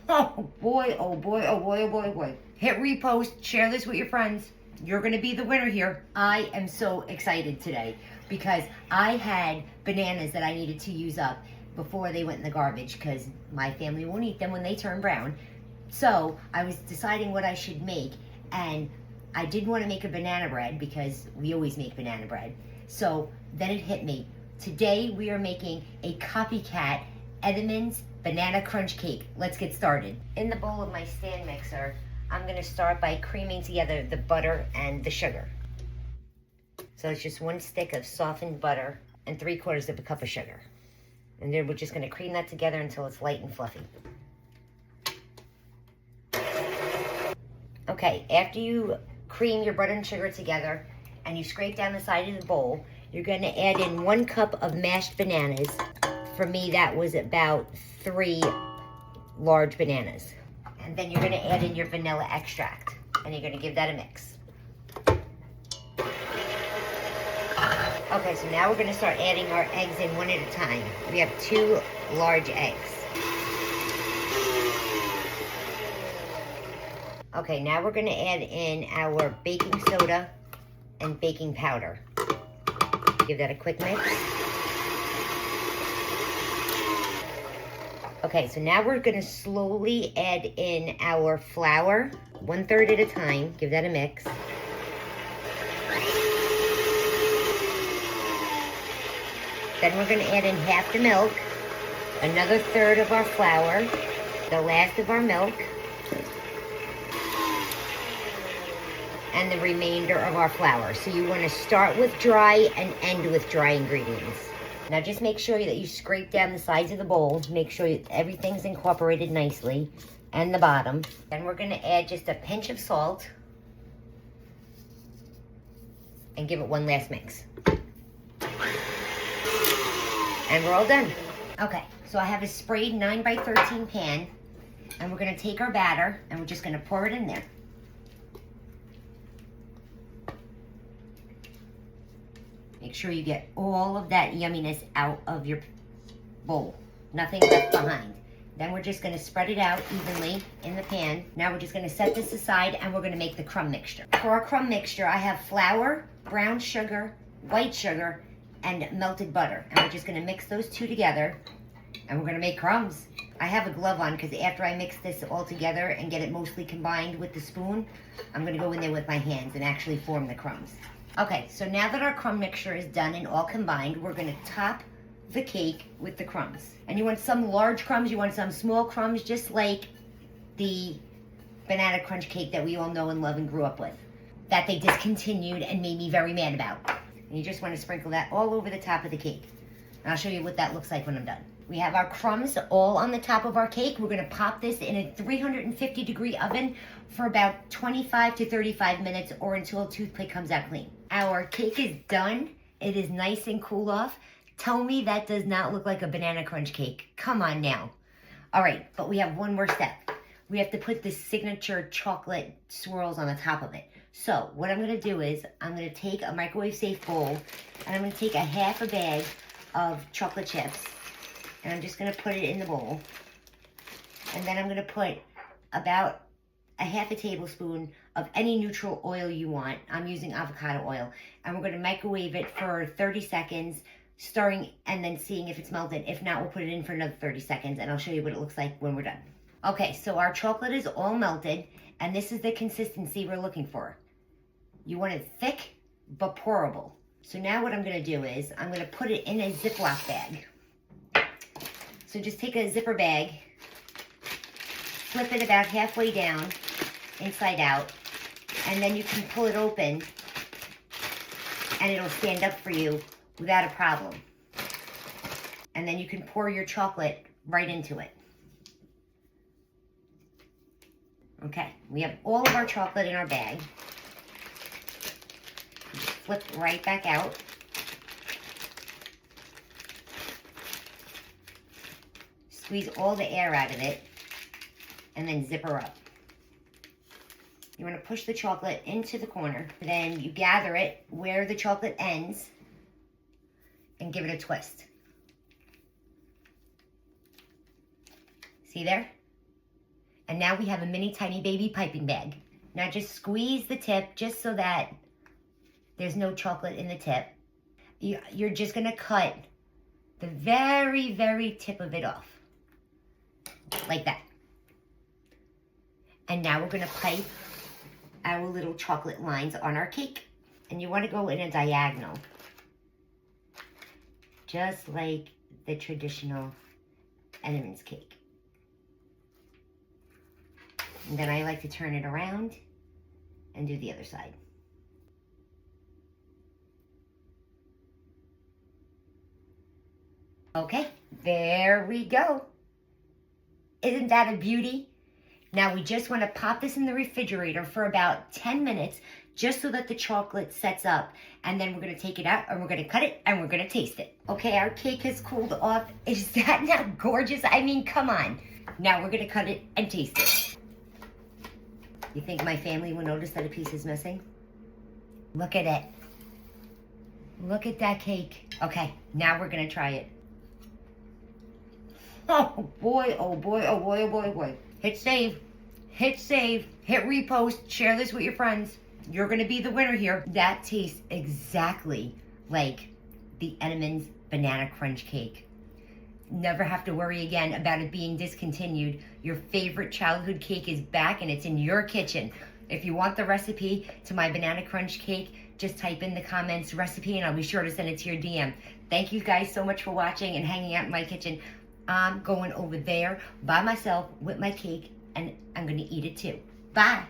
Oh boy, oh boy, oh boy, oh boy, oh boy. Hit repost, share this with your friends. You're gonna be the winner here. I am so excited today because I had bananas that I needed to use up before they went in the garbage because my family won't eat them when they turn brown. So I was deciding what I should make, and I didn't want to make a banana bread because we always make banana bread. So then it hit me. Today we are making a Copycat Entenmann's banana crunch cake. Let's get started. In the bowl of my stand mixer, I'm going to start by creaming together the butter and the sugar. So it's just 1 stick of softened butter and 3/4 of a cup of sugar. And then we're just going to cream that together until it's light and fluffy. Okay, after you cream your butter and sugar together and you scrape down the side of the bowl, you're going to add in 1 cup of mashed bananas. For me, that was about 3 large bananas. And then you're going to add in your vanilla extract, and you're going to give that a mix. Okay, so now we're going to start adding our eggs in one at a time. We have 2 large eggs. Okay, now we're going to add in our baking soda and baking powder. Give that a quick mix. Okay, so now we're going to slowly add in our flour, 1/3 at a time. Give that a mix. Then we're going to add in half the milk, another 1/3 of our flour, the last of our milk, and the remainder of our flour. So you want to start with dry and end with dry ingredients. Now just make sure that you scrape down the sides of the bowl. Make sure everything's incorporated nicely, and the bottom. Then we're going to add just a pinch of salt and give it one last mix. And we're all done. Okay, so I have a sprayed 9x13 pan, and we're going to take our batter and we're just going to pour it in there. Make sure you get all of that yumminess out of your bowl. Nothing left behind. Then we're just going to spread it out evenly in the pan. Now we're just going to set this aside and we're going to make the crumb mixture. For our crumb mixture, I have flour, brown sugar, white sugar, and melted butter. And we're just going to mix those 2 together and we're going to make crumbs. I have a glove on because after I mix this all together and get it mostly combined with the spoon, I'm going to go in there with my hands and actually form the crumbs. Okay, so now that our crumb mixture is done and all combined, we're going to top the cake with the crumbs. And you want some large crumbs, you want some small crumbs, just like the banana crunch cake that we all know and love and grew up with, that they discontinued and made me very mad about. And you just want to sprinkle that all over the top of the cake. And I'll show you what that looks like when I'm done. We have our crumbs all on the top of our cake. We're going to pop this in a 350-degree oven for about 25 to 35 minutes or until a toothpick comes out clean. Our cake is done. It is nice and cool off. Tell me that does not look like a banana crunch cake. Come on now. All right, but we have one more step. We have to put the signature chocolate swirls on the top of it. So what I'm going to do is I'm going to take a microwave-safe bowl and I'm going to take a half a bag of chocolate chips. And I'm just going to put it in the bowl. And then I'm going to put about a half a tablespoon of any neutral oil you want. I'm using avocado oil. And we're going to microwave it for 30 seconds, stirring and then seeing if it's melted. If not, we'll put it in for another 30 seconds and I'll show you what it looks like when we're done. Okay, so our chocolate is all melted and this is the consistency we're looking for. You want it thick but pourable. So now what I'm going to do is I'm going to put it in a ziplock bag. So just take a zipper bag, flip it about halfway down, inside out, and then you can pull it open and it'll stand up for you without a problem. And then you can pour your chocolate right into it. Okay, we have all of our chocolate in our bag. Just flip right back out. Squeeze all the air out of it and then zip her up. You want to push the chocolate into the corner. Then you gather it where the chocolate ends and give it a twist. See there? And now we have a mini tiny baby piping bag. Now just squeeze the tip just so that there's no chocolate in the tip. You're just gonna cut the very, very tip of it off. Like that. And now we're gonna pipe our little chocolate lines on our cake. And you wanna go in a diagonal. Just like the traditional Entenmann's cake. And then I like to turn it around and do the other side. Okay, there we go. Isn't that a beauty? Now we just want to pop this in the refrigerator for about 10 minutes just so that the chocolate sets up. And then we're going to take it out and we're going to cut it and we're going to taste it. Okay, our cake has cooled off. Is that not gorgeous? I mean, come on. Now we're going to cut it and taste it. You think my family will notice that a piece is missing? Look at it. Look at that cake. Okay, now we're going to try it. Oh boy, oh boy, oh boy, oh boy, oh boy. Hit save, hit repost, share this with your friends. You're gonna be the winner here. That tastes exactly like the Entenmann's Banana Crunch Cake. Never have to worry again about it being discontinued. Your favorite childhood cake is back and it's in your kitchen. If you want the recipe to my Banana Crunch Cake, just type in the comments recipe and I'll be sure to send it to your DM. Thank you guys so much for watching and hanging out in my kitchen. I'm going over there by myself with my cake and I'm going to eat it too. Bye.